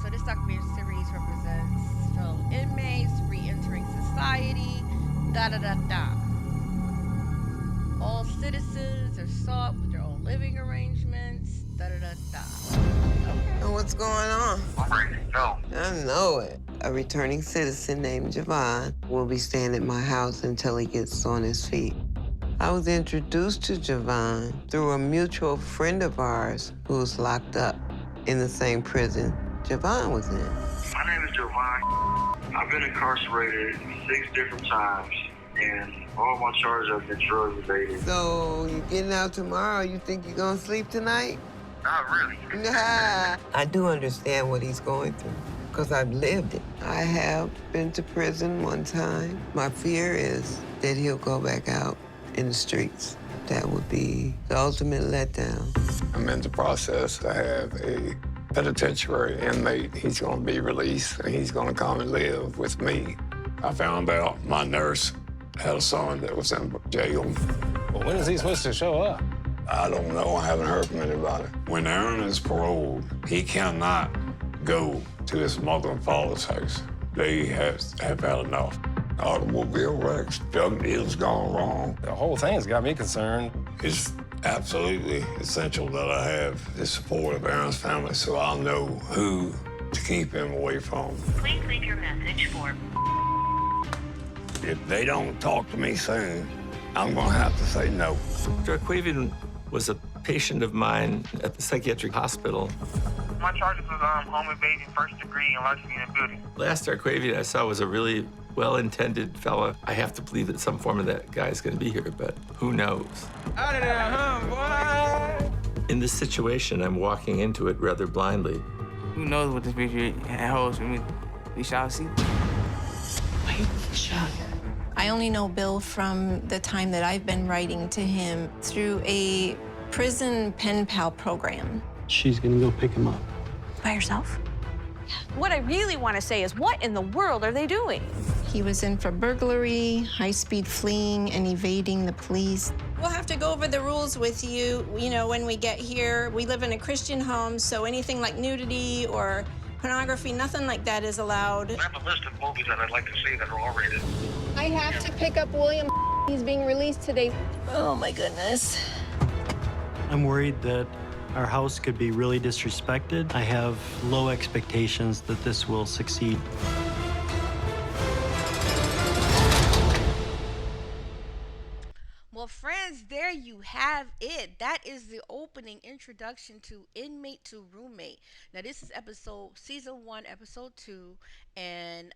So this documentary series represents fellow inmates re-entering society. Da da da da. All citizens are sought with their own living arrangements. Da da da da. Okay. And what's going on? I'm ready to go. I know it. A returning citizen named Javon will be staying at my house until he gets on his feet. I was introduced to Javon through a mutual friend of ours who's locked up in the same prison Javon was in. My name is Jovan. I've been incarcerated 6 different times, and all my charges have been drug related. So you getting out tomorrow? You think you're gonna sleep tonight? Not really. Nah. I do understand what he's going through, because I've lived it. I have been to prison one time. My fear is that he'll go back out in the streets. That would be the ultimate letdown. I'm in the process to have a penitentiary inmate. He's going to be released, and he's going to come and live with me. I found out my nurse had a son that was in jail. Well, when is he supposed to show up? I don't know. I haven't heard from anybody. When Aaron is paroled, he cannot go to his mother and father's house. They have had enough. Automobile wrecks, drug deals gone wrong. The whole thing's got me concerned. It's absolutely essential that I have the support of Aaron's family so I'll know who to keep him away from. Please leave your message for... If they don't talk to me soon, I'm gonna have to say no. Quavian was a patient of mine at the psychiatric hospital. My charges was home invasion, 1st degree, and larceny in the building. Last Quavian I saw was a really well-intended fella. I have to believe that some form of that guy is going to be here, but who knows? Out of there, boy! In this situation, I'm walking into it rather blindly. Who knows what this picture holds for me? We shall see. Wait, Chuck. I only know Bill from the time that I've been writing to him through a prison pen pal program. She's gonna go pick him up. By herself? What I really want to say is, what in the world are they doing? He was in for burglary, high-speed fleeing, and evading the police. We'll have to go over the rules with you, when we get here. We live in a Christian home, so anything like nudity or pornography, nothing like that is allowed. I have a list of movies that I'd like to see that are R-rated. I have to pick up William. He's being released today. Oh, my goodness. I'm worried that our house could be really disrespected. I have low expectations that this will succeed. Well, friends, there you have it. That is the opening introduction to Inmate to Roommate. Now, this is season 1, episode 2, and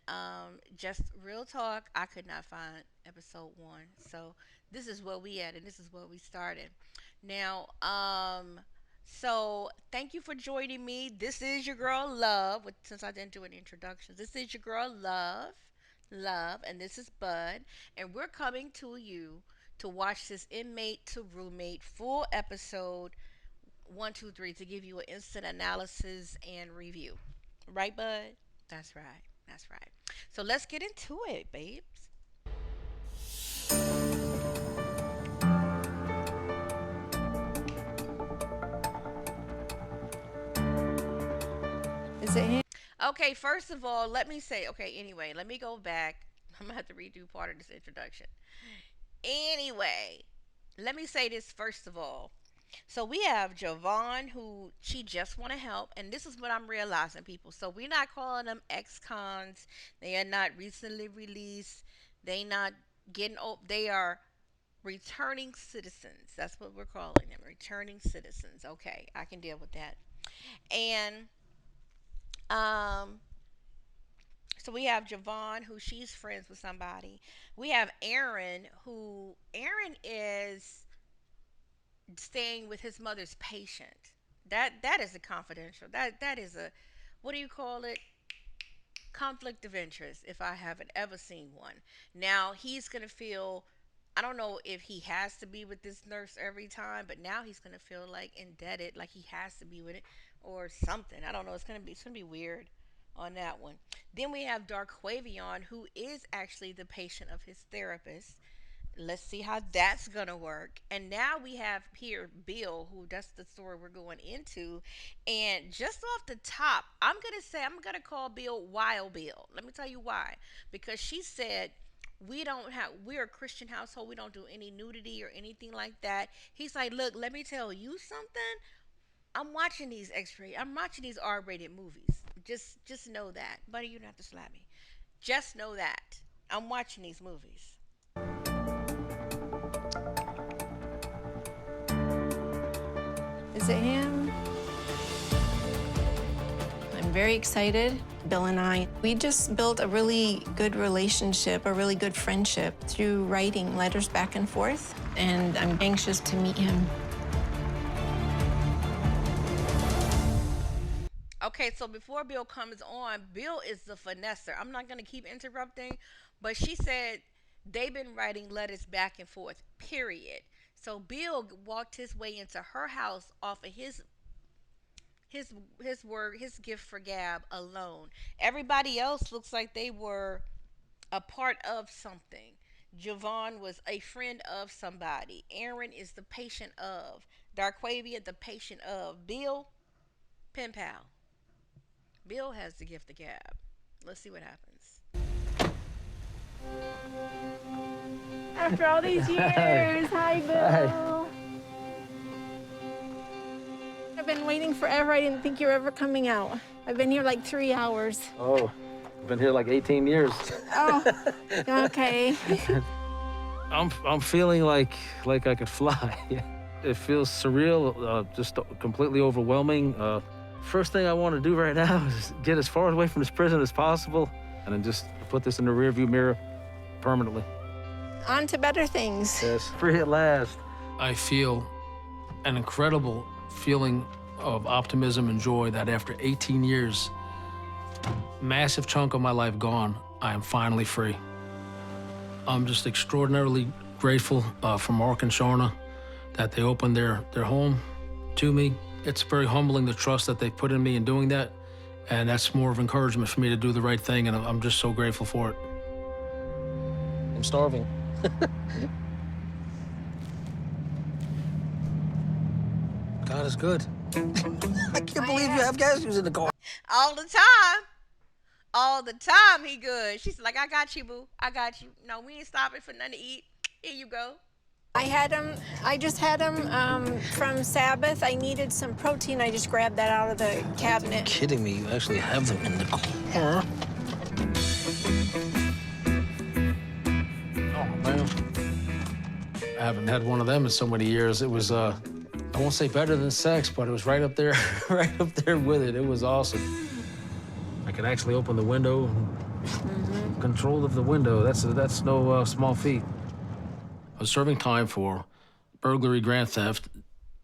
just real talk, I could not find episode 1. So this is where we at, and this is where we started. Now, so thank you for joining me. This is your girl Love. Since I didn't do an introduction, this is your girl Love, and this is Bud, and we're coming to you to watch this Inmate to Roommate full episode 1, 2, 3 to give you an instant analysis and review. Right, Bud? That's right. That's right. So let's get into it, babes. Is it him? Okay, first of all, let me go back. I'm going to have to redo part of this introduction. Anyway, let me say this first of all. So we have Javon, who she just want to help, and this is what I'm realizing, people. So we're not calling them ex-cons. They are not recently released. They are returning citizens. That's what we're calling them, returning citizens. Okay, I can deal with that. And so we have Javon, who she's friends with somebody. We have Aaron is staying with his mother's patient. That is a confidential. That is a, what do you call it? Conflict of interest, if I haven't ever seen one. Now he's gonna feel, I don't know if he has to be with this nurse every time, but now he's gonna feel like indebted, like he has to be with it or something. I don't know. It's gonna be weird on that one. Then we have Quavian, who is actually the patient of his therapist. Let's see how that's gonna work. And now we have here Bill, who that's the story we're going into. And just off the top, I'm gonna call Bill Wild Bill. Let me tell you why. Because she said we're a Christian household. We don't do any nudity or anything like that. He's like, look, let me tell you something. I'm watching these X-ray. I'm watching these R-rated movies. Just know that, buddy. You don't have to slap me. Just know that I'm watching these movies. Is it him? I'm very excited. Bill and I, we just built a really good relationship, a really good friendship through writing letters back and forth, and I'm anxious to meet him. Okay, so before Bill comes on, Bill is the finesser. I'm not going to keep interrupting, but she said they've been writing letters back and forth, period. So Bill walked his way into her house off of his gift for Gab alone. Everybody else looks like they were a part of something. Javon was a friend of somebody. Aaron is the patient of. Darquavia the patient of. Bill, pen pal. Bill has the gift of gab. Let's see what happens. After all these years, hi, Bill. I've been waiting forever. I didn't think you were ever coming out. I've been here like 3 hours. Oh, I've been here like 18 years. Oh, okay. I'm feeling like I could fly. It feels surreal, just completely overwhelming. First thing I want to do right now is get as far away from this prison as possible and then just put this in the rearview mirror permanently. On to better things. Yes, free at last. I feel an incredible feeling of optimism and joy that after 18 years, massive chunk of my life gone, I am finally free. I'm just extraordinarily grateful for Mark and Sharna that they opened their home to me. It's very humbling, the trust that they put in me in doing that, and that's more of encouragement for me to do the right thing, and I'm just so grateful for it. I'm starving. God is good. I can't believe you have cashews in the car. All the time. All the time he good. She's like, I got you, boo. I got you. No, we ain't stopping for nothing to eat. Here you go. I just had them from Sabbath. I needed some protein. I just grabbed that out of the cabinet. You're kidding me. You actually have them in the car. Oh, man. I haven't had one of them in so many years. It was, I won't say better than sex, but it was right up there, right up there with it. It was awesome. I could actually open the window, control of the window. That's no small feat. I was serving time for burglary, grand theft,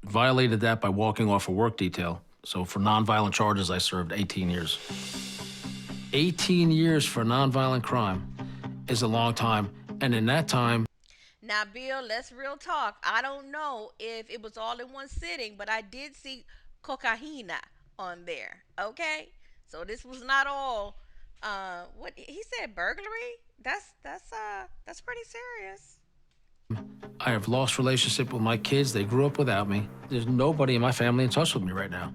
violated that by walking off a work detail. So for nonviolent charges, I served 18 years. 18 years for nonviolent crime is a long time. And in that time... Now, Bill, let's real talk. I don't know if it was all in one sitting, but I did see cocaína on there, okay? So this was not all, what he said, burglary? That's pretty serious. I have lost relationship with my kids. They grew up without me. There's nobody in my family in touch with me right now.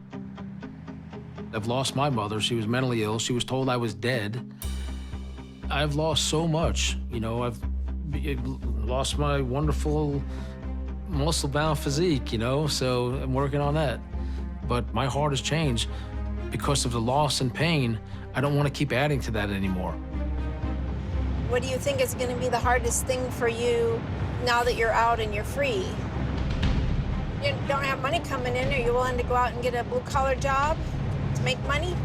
I've lost my mother. She was mentally ill. She was told I was dead. I've lost so much. You know, I've lost my wonderful muscle-bound physique, you know, so I'm working on that. But my heart has changed because of the loss and pain. I don't want to keep adding to that anymore. What do you think is going to be the hardest thing for you now that you're out and you're free? You don't have money coming in. Are you willing to go out and get a blue-collar job to make money?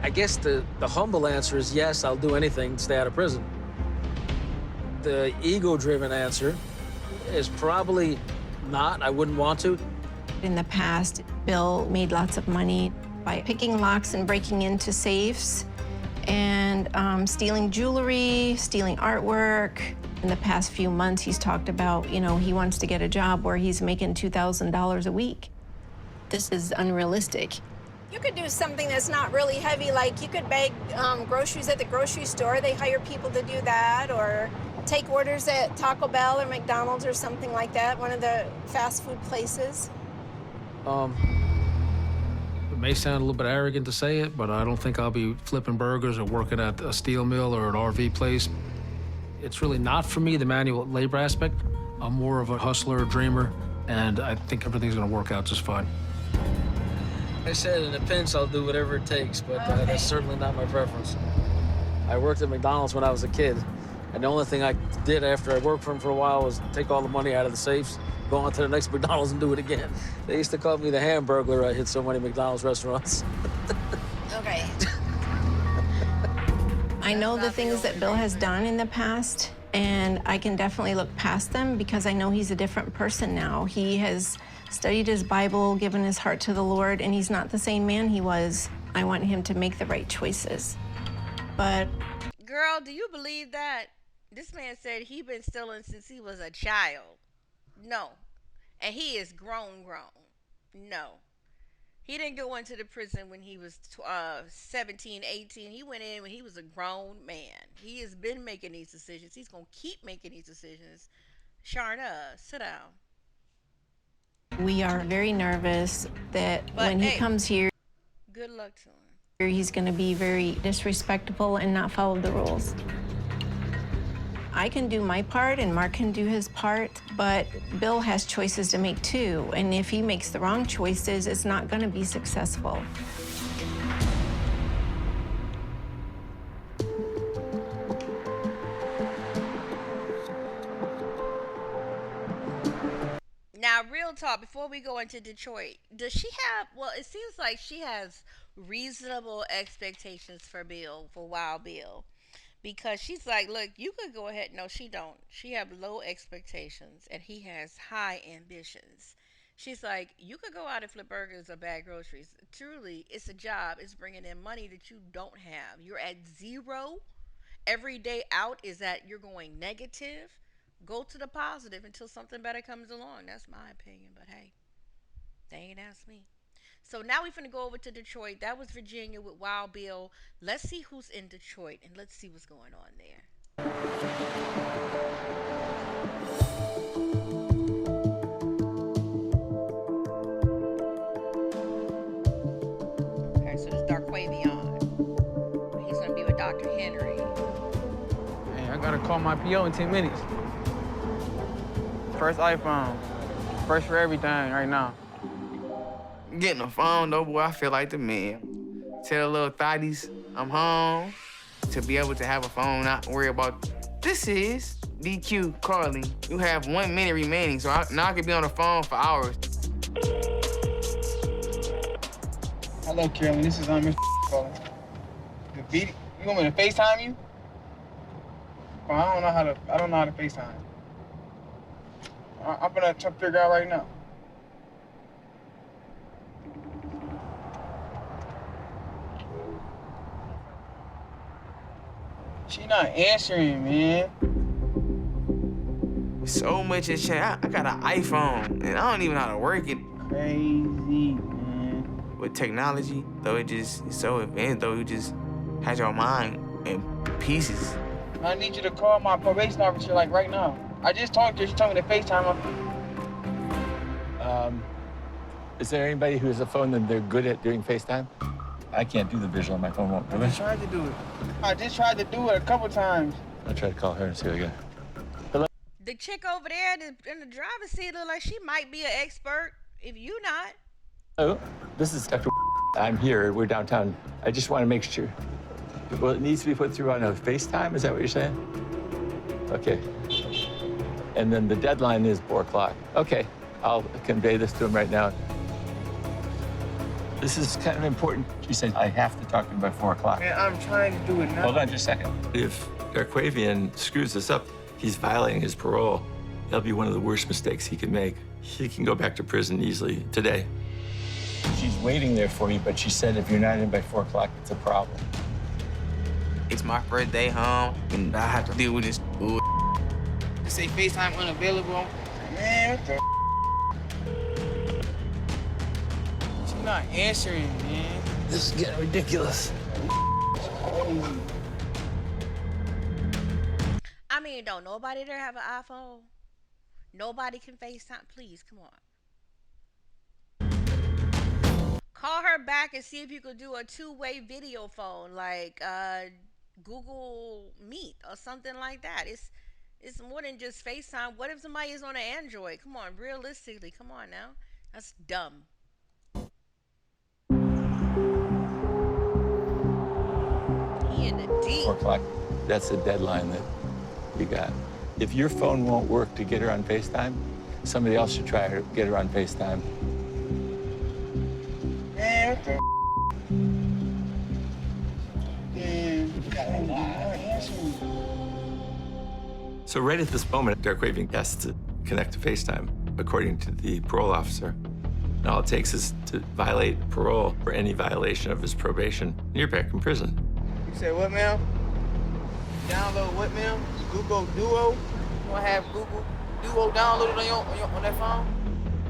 I guess the humble answer is yes, I'll do anything to stay out of prison. The ego-driven answer is probably not. I wouldn't want to. In the past, Bill made lots of money by picking locks and breaking into safes and stealing jewelry, stealing artwork. In the past few months, he's talked about, you know, he wants to get a job where he's making $2,000 a week. This is unrealistic. You could do something that's not really heavy, like you could bag groceries at the grocery store. They hire people to do that, or take orders at Taco Bell or McDonald's or something like that, one of the fast food places? It may sound a little bit arrogant to say it, but I don't think I'll be flipping burgers or working at a steel mill or an RV place. It's really not for me, the manual labor aspect. I'm more of a hustler, dreamer, and I think everything's gonna work out just fine. I said in a pinch, I'll do whatever it takes, but that's certainly not my preference. I worked at McDonald's when I was a kid, and the only thing I did after I worked for them for a while was take all the money out of the safes, go on to the next McDonald's and do it again. They used to call me the Hamburglar. I hit so many McDonald's restaurants. Okay. I know the things that Bill has done in the past, and I can definitely look past them because I know he's a different person now. He has studied his Bible, given his heart to the Lord, and he's not the same man he was. I want him to make the right choices. But... Girl, do you believe that? This man said he been stealing since he was a child. No. And he is grown. No. He didn't go into the prison when he was 17, 18. He went in when he was a grown man. He has been making these decisions. He's going to keep making these decisions. Sharna, sit down. we are very nervous that when he comes here, good luck to him. He's going to be very disrespectful and not follow the rules. I can do my part and Mark can do his part, but Bill has choices to make too. And if he makes the wrong choices, it's not going to be successful. Now, real talk, before we go into Detroit, does she have, well, it seems like she has reasonable expectations for Bill, for Wild Bill. Because she's like, look, you could go ahead. No, she don't. She have low expectations, and he has high ambitions. She's like, you could go out and flip burgers or bag groceries. Truly, it's a job. It's bringing in money that you don't have. You're at zero. Every day out is that you're going negative. Go to the positive until something better comes along. That's my opinion, but hey, they ain't asked me. So now we're finna go over to Detroit. That was Virginia with Wild Bill. Let's see who's in Detroit and let's see what's going on there. Okay, so it's Darquavion. He's gonna be with Dr. Henry. Hey, I gotta call my PO in 10 minutes. First iPhone. First for everything right now. Getting a phone though, boy, I feel like the man. Tell little thotties I'm home. To be able to have a phone, not worry about, this is DQ calling. You have 1 minute remaining, so now I can be on the phone for hours. Hello, Carolyn, this is Mr. calling. The video, you want me to FaceTime you? Well, I don't know how to FaceTime. I'm gonna try to figure out right now. She not answering, man. So much has changed. I got an iPhone, and I don't even know how to work it. Crazy, man. With technology, though it's so advanced, though you just has your mind in pieces. I need you to call my probation officer, like, right now. I just talked to her. She told me to FaceTime her. Is there anybody who has a phone that they're good at doing FaceTime? I can't do the visual on my phone, won't really? I tried to do it. I just tried to do it a couple times. I'll try to call her and see what I got. Hello? The chick over there in the driver's seat look like she might be an expert, if you not. Hello, this is Dr. I'm here. We're downtown. I just want to make sure. Well, it needs to be put through on a FaceTime? Is that what you're saying? Okay. And then the deadline is 4 o'clock. Okay, I'll convey this to him right now. This is kind of important. She said I have to talk to him by 4 o'clock. Man, I'm trying to do it now. Hold on just a second. If Darquavion screws this up, he's violating his parole. That'll be one of the worst mistakes he can make. He can go back to prison easily today. She's waiting there for you, but she said if you're not in by 4 o'clock, it's a problem. It's my first day home, and I have to deal with this bull. They say FaceTime unavailable. Man, what the? She's not answering, man. This is getting ridiculous. I mean, don't nobody there have an iPhone? Nobody can FaceTime? Please, come on. Call her back and see if you could do a two-way video phone, like Google Meet or something like that. It's more than just FaceTime. What if somebody is on an Android? Come on, realistically, come on now. That's dumb. He in the deep. 4 o'clock. That's the deadline that you got. If your phone won't work to get her on FaceTime, somebody else should try to get her on FaceTime. Man, what the So right at this moment, Darkwavian has to connect to FaceTime, according to the parole officer. And all it takes is to violate parole for any violation of his probation, and you're back in prison. You said what, ma'am? Download what, ma'am? Google Duo? You wanna have Google Duo downloaded on that phone?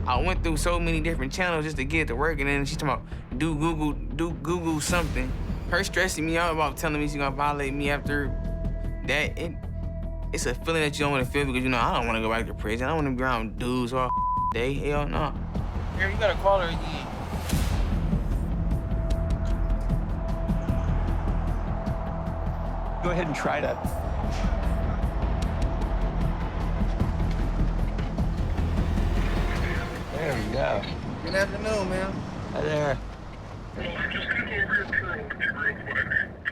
I went through so many different channels just to get it to work, and then she's talking about do Google something. Her stressing me out about telling me she's gonna violate me after that. It's a feeling that you don't want to feel because, you know, I don't want to go back to prison. I don't want to be around dudes all day. Hell no. Here, you gotta call her again. Go ahead and try that. There we go. Good afternoon, ma'am. Hi there. Well, I'm just going to go over your parole with you real quick.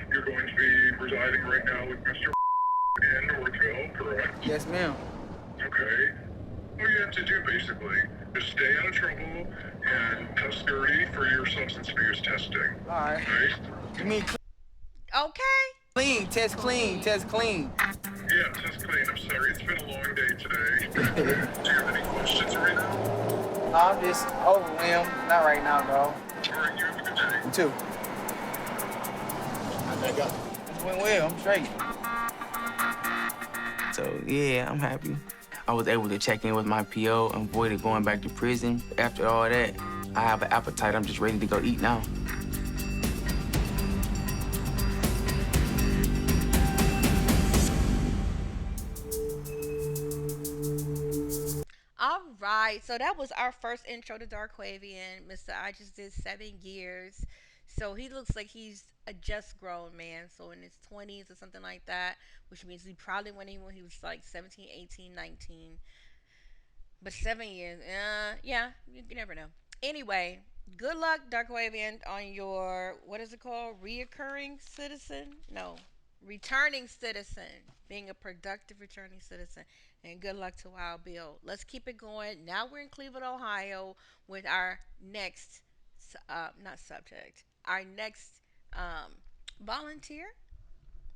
You're going to be residing right now with Mr. in Northville, correct? Yes, ma'am. Okay. All you have to do, basically, is stay out of trouble and test 30 for your substance abuse testing. All right. Okay? You mean Okay. clean, test clean, test clean. Yeah, test clean. I'm sorry. It's been a long day today. Do you have any questions right now? No, I'm just overwhelmed. Not right now, though. All right, you have a good day. You too. How'd that go? It went well. I'm straight. So, yeah, I'm happy. I was able to check in with my PO and avoided going back to prison. After all that, I have an appetite. I'm just ready to go eat now. All right, so that was our first intro to Darkwavian. Mr. I just did 7 years. So he looks like he's a just grown man. So in his 20s or something like that, which means he probably went in when he was like 17, 18, 19. But 7 years, yeah, you never know. Anyway, good luck, Darkwavian, on your, what is it called? Reoccurring citizen? No, returning citizen. Being a productive returning citizen. And good luck to Wild Bill. Let's keep it going. Now we're in Cleveland, Ohio with our next, not subject, our next volunteer.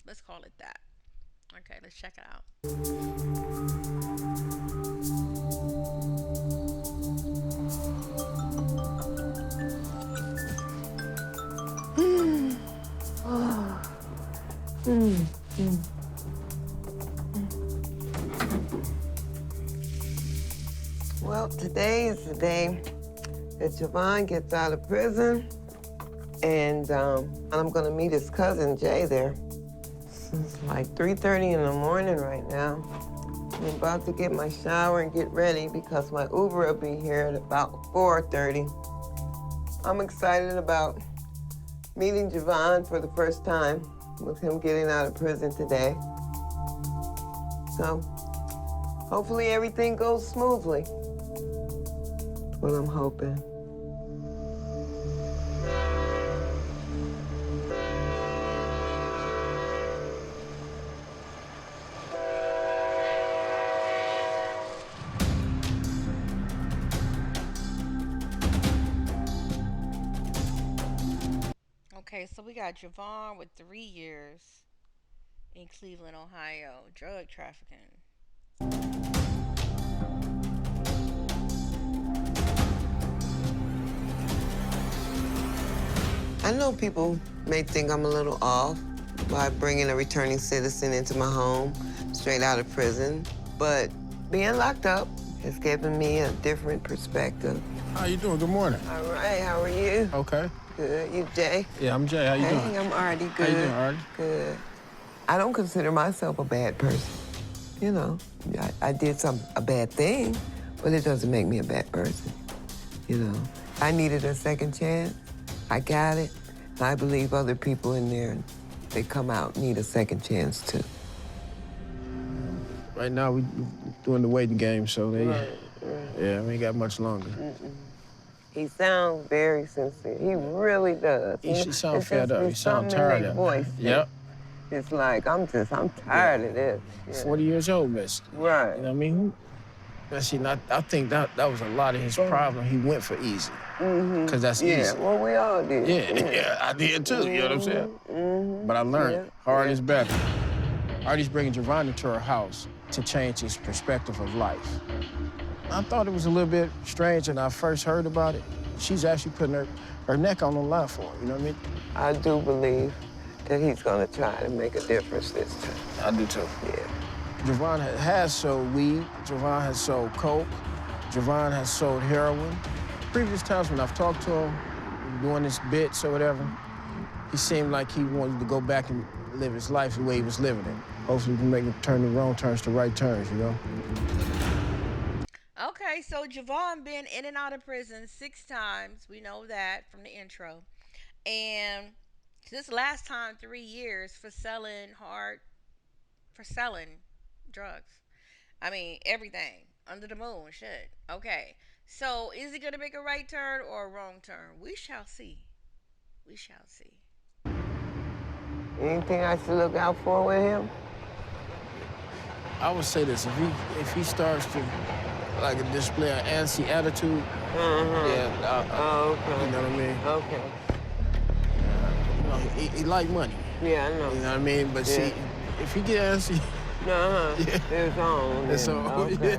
Let's call it that. Okay, let's check it out. Well, today is the day that Javon gets out of prison, and I'm gonna meet his cousin Jay there. It's like 3:30 in the morning right now. I'm about to get my shower and get ready because my Uber will be here at about 4:30. I'm excited about meeting Javon for the first time with him getting out of prison today. So hopefully everything goes smoothly. Well, I'm hoping. Okay, so we got Javon with 3 years in Cleveland, Ohio, drug trafficking. I know people may think I'm a little off by bringing a returning citizen into my home straight out of prison, but being locked up has given me a different perspective. How you doing? Good morning. All right, how are you? Okay. Good. You Jay? Yeah, I'm Jay. How you doing? Hey, I'm Artie. Good. How you doing, Artie? Good. I don't consider myself a bad person. You know, I did a bad thing, but it doesn't make me a bad person. You know, I needed a second chance. I got it. And I believe other people in there, they come out, need a second chance too. Right now, we doing the waiting game, so they, Right. yeah, we ain't got much longer. He sounds very sincere. He really does. He sound fed up. He sound something in tired their of voice. it. Yep. It's like, I'm tired of this. Yeah. 40 years old, miss. Right. You know what I mean? See, I think that was a lot of his problem. He went for easy. Because that's easy. Yeah, well, we all did. Yeah, I did too, you know what I'm saying? But I learned, hard is better. Artie's bringing Javon into her house to change his perspective of life. I thought it was a little bit strange when I first heard about it. She's actually putting her neck on the line for him, you know what I mean? I do believe that he's gonna try to make a difference this time. I do too. Yeah. Javon has sold weed, Javon has sold coke, Javon has sold heroin. Previous times when I've talked to him, doing his bits or whatever, he seemed like he wanted to go back and live his life the way he was living it. Hopefully we can make him turn the wrong turns to right turns, you know? Okay, so Javon been in and out of prison 6 times. We know that from the intro. And this last time, 3 years for selling drugs. I mean, everything. Under the moon, shit. Okay. So, is he going to make a right turn or a wrong turn? We shall see. We shall see. Anything I should look out for with him? I would say this, if he starts to like a display an antsy attitude, yeah, okay. You know what I mean? Okay. You know, he like money. Yeah, I know. You know what I mean? But see, if he get antsy, it's on. It's on. Okay.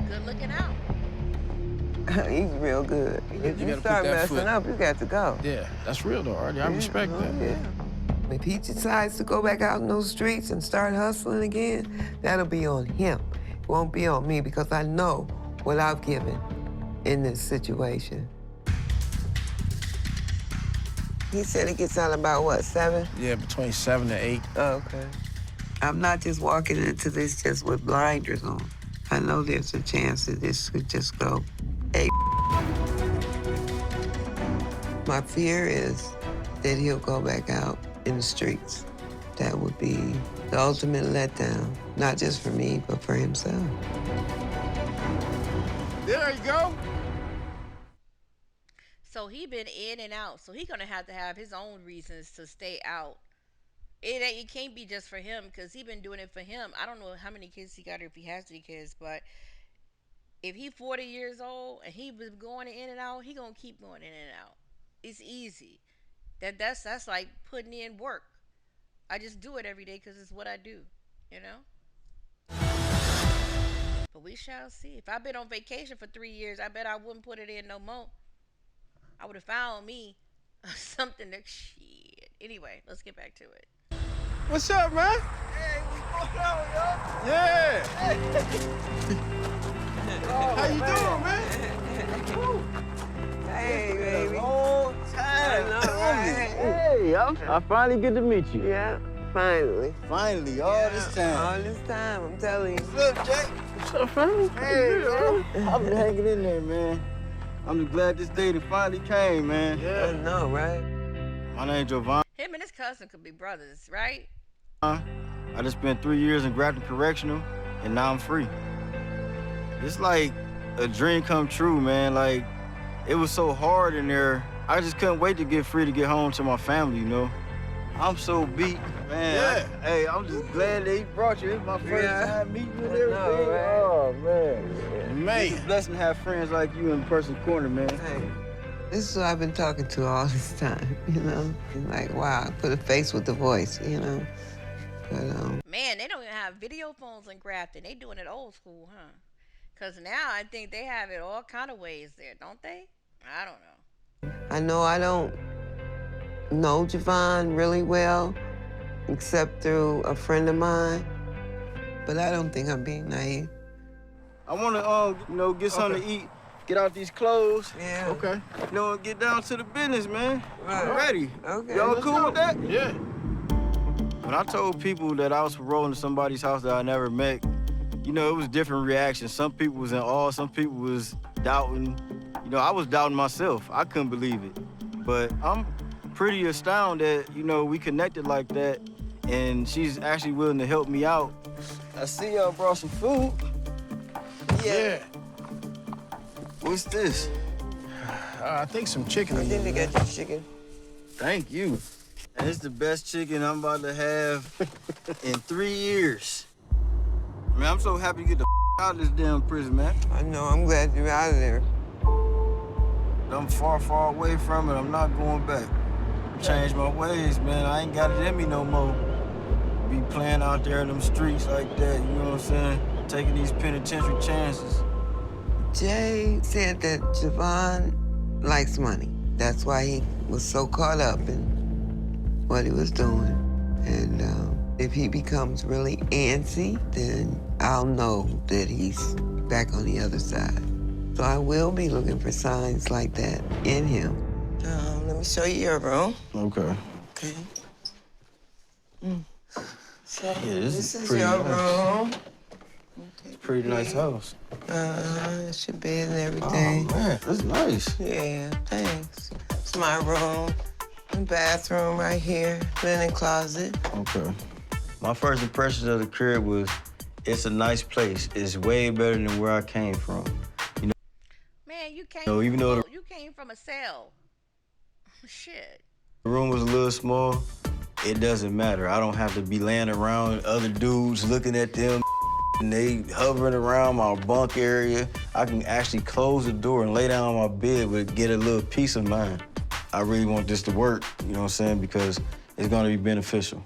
Good looking out. He's real good. If you gotta start put that messing foot. up, you got to go. Yeah, that's real though, Artie. I respect that. Yeah. If he decides to go back out in those streets and start hustling again, that'll be on him. It won't be on me because I know what I've given in this situation. He said he gets out about, what, 7? Yeah, between 7 to 8. Oh, okay. I'm not just walking into this just with blinders on. I know there's a chance that this could just go, hey. My fear is that he'll go back out in the streets. That would be the ultimate letdown, not just for me, but for himself. There you go. So he been in and out. So he gonna have to have his own reasons to stay out. It can't be just for him because he been doing it for him. I don't know how many kids he got or if he has any kids, but if he 40 years old and he was going in and out, he gonna keep going in and out. It's easy. That's like putting in work. I just do it every day because it's what I do, you know? But we shall see. If I've been on vacation for 3 years, I bet I wouldn't put it in no more. I would have found me something that shit. Anyway, let's get back to it. What's up, man? Hey, what's going on, y'all? Yeah. How you doing, man? Hey, baby. Long time. Hey, I finally get to meet you. Yeah, finally. Finally, all this time. All this time, I'm telling you. What's up, Jake? What's up, family? Hey, man. I've been hanging in there, man. I'm just glad this day finally came, man. Yeah. I know, right? My name's Javon. Him and his cousin could be brothers, right? I just spent 3 years in Grafton Correctional, and now I'm free. It's like a dream come true, man. Like, it was so hard in there. I just couldn't wait to get free to get home to my family, you know? I'm so beat, man. Hey, I'm just glad that he brought you. It's my first time meeting you and everything. Oh, man. Man. It's a blessing to have friends like you in the person corner, man. Hey, this is who I've been talking to all this time, you know? And like, wow, I put a face with the voice, you know? But, Man, they don't even have video phones in Grafton. They doing it old school, huh? Because now I think they have it all kind of ways there, don't they? I don't know. I know I don't know Javon really well, except through a friend of mine, but I don't think I'm being naive. I want to, get something to eat, get out these clothes. Yeah. Okay. Get down to the business, man. Right. I'm ready. Okay. Y'all cool with that? Yeah. When I told people that I was paroling to somebody's house that I never met, you know, it was different reactions. Some people was in awe, some people was doubting. You know, I was doubting myself. I couldn't believe it. But I'm pretty astounded that, you know, we connected like that, and she's actually willing to help me out. I see y'all brought some food. Yeah. What's this? I think some chicken. I think they got your chicken. Thank you. And it's the best chicken I'm about to have in 3 years. Man, I'm so happy to get the out of this damn prison, man. I know, I'm glad you're out of there. I'm far, far away from it. I'm not going back. Changed my ways, man. I ain't got it in me no more. Be playing out there in them streets like that, you know what I'm saying? Taking these penitentiary chances. Jay said that Javon likes money. That's why he was so caught up in what he was doing. And if he becomes really antsy, then I'll know that he's back on the other side. So I will be looking for signs like that in him. Let me show you your room. Okay. Okay. So Yeah, this is your pretty nice. room. It's a pretty nice house. It's your bed and everything. Oh, man, that's nice. Yeah, thanks. It's my room. And bathroom right here. Linen closet. Okay. My first impression of the crib was, it's a nice place. It's way better than where I came from. You know, Man, you came. even though You came from a cell. Shit. the room was a little small, it doesn't matter. I don't have to be laying around other dudes looking at them and they hovering around my bunk area. I can actually close the door and lay down on my bed with get a little peace of mind. I really want this to work, you know what I'm saying, because it's gonna be beneficial.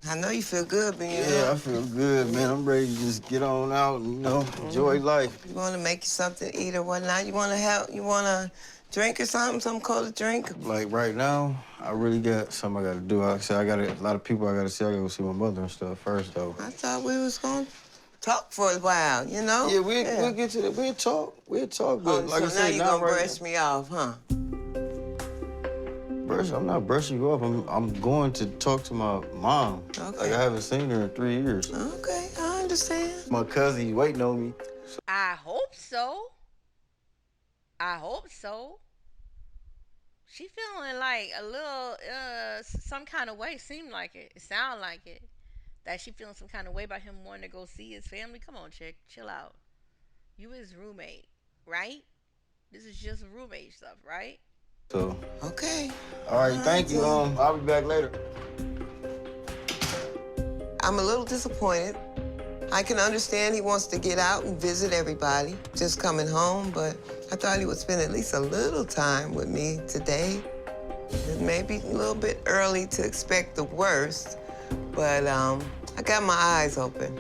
I know you feel good being here. Yeah, I feel good, man. I'm ready to just get on out and, you know, enjoy life. You want to make you something to eat or whatnot? You want to drink or something? Something cold to drink? Like right now, I really got something I gotta do. Like I said, I got a lot of people I gotta see. I gotta go see my mother and stuff first, though. I thought we was going to talk for a while, you know? Yeah, we'll get to that. We'll talk, but like so I said, now you're not going to right brush me off, huh? I'm not brushing you off. I'm going to talk to my mom. Okay. Like, I haven't seen her in 3 years. Okay, I understand. My cousin, he's waiting on me. I hope so. I hope so. She feeling like a little, some kind of way. Seemed like it. It sound like it. That she feeling some kind of way about him wanting to go see his family. Come on, chick. Chill out. You his roommate, right? This is just roommate stuff, right? So. Okay. All right, thank you. I'll be back later. I'm a little disappointed. I can understand he wants to get out and visit everybody, just coming home, but I thought he would spend at least a little time with me today. It may be a little bit early to expect the worst, but I got my eyes open,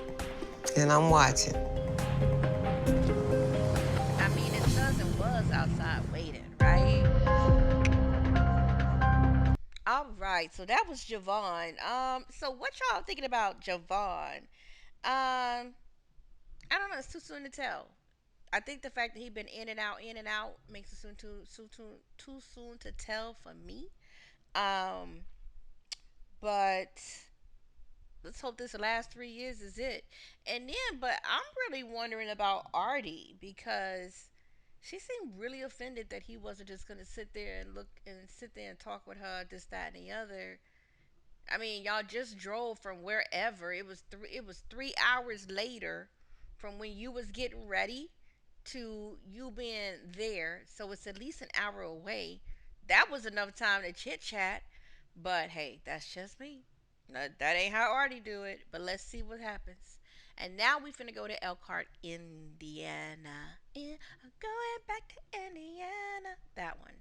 and I'm watching. I mean, his cousin was outside waiting, right? All right, so that was Javon. So what y'all thinking about Javon? I don't know. It's too soon to tell. I think the fact that he been in and out makes it too soon to tell for me. But let's hope this last 3 years is it. And then, but I'm really wondering about Artie because she seemed really offended that he wasn't just gonna sit there and talk with her, this, that, and the other. I mean, y'all just drove from wherever. It was 3 hours later from when you was getting ready to you being there. So it's at least an hour away. That was enough time to chit chat. But hey, that's just me. No, that ain't how Artie do it. But let's see what happens. And now we finna go to Elkhart, Indiana. Going back to Indiana. That one.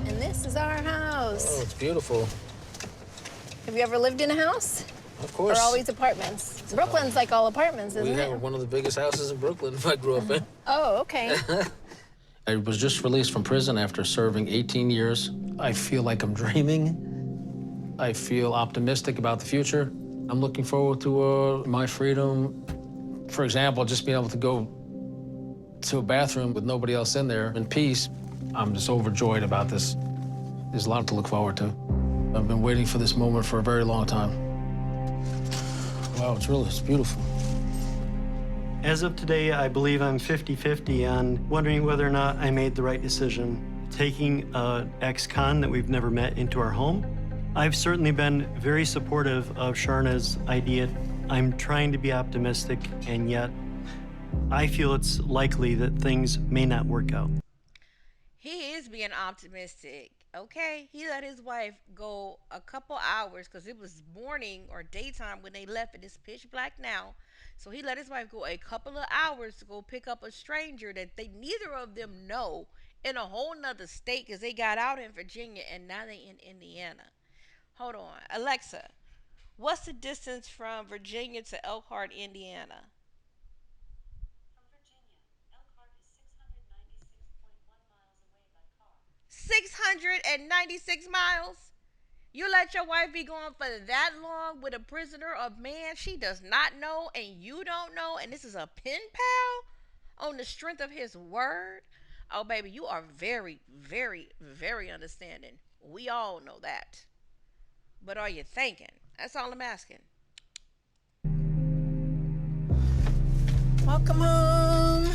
And this is our house. Oh, it's beautiful. Have you ever lived in a house? Of course. Or always apartments? Brooklyn's like all apartments, isn't We it? have one of the biggest houses in Brooklyn I grew up in. Oh, okay. I was just released from prison after serving 18 years. I feel like I'm dreaming. I feel optimistic about the future. I'm looking forward to my freedom. For example, just being able to go to a bathroom with nobody else in there in peace. I'm just overjoyed about this. There's a lot to look forward to. I've been waiting for this moment for a very long time. Wow, it's beautiful. As of today, I believe I'm 50-50 on wondering whether or not I made the right decision taking an ex-con that we've never met into our home. I've certainly been very supportive of Sharna's idea. I'm trying to be optimistic, and yet I feel it's likely that things may not work out. He is being optimistic. Okay, he let his wife go a couple hours because it was morning or daytime when they left, and it's pitch black now. So he let his wife go a couple of hours to go pick up a stranger that they neither of them know in a whole nother state because they got out in Virginia and now they in Indiana. Hold on, Alexa, what's the distance from Virginia to Elkhart, Indiana? 696 miles. You let your wife be going for that long with a prisoner of man she does not know and you don't know, and this is a pen pal on the strength of his word? Oh, baby, you are very, very, very understanding. We all know that. But are you thinking? That's all I'm asking. Welcome home.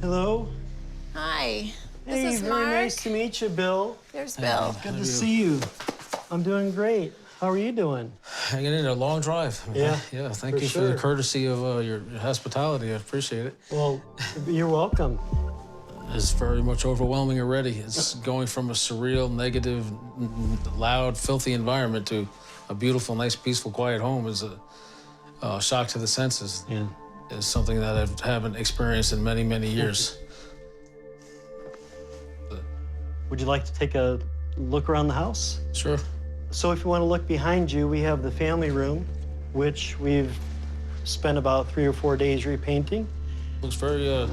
Hello. Hi. Hey, This is very Mark. nice to meet you, Bill. There's Bill. Good to see you. I'm doing great. How are you doing? Hanging in there, a long drive. Yeah, Yeah, thank for you for sure. the courtesy of your hospitality. I appreciate it. Well, you're welcome. It's very much overwhelming already. It's going from a surreal, negative, loud, filthy environment to a beautiful, nice, peaceful, quiet home is a shock to the senses. Yeah. It's something that I haven't experienced in many, many years. Would you like to take a look around the house? Sure. So if you want to look behind you, we have the family room, which we've spent about 3 or 4 days repainting. Looks very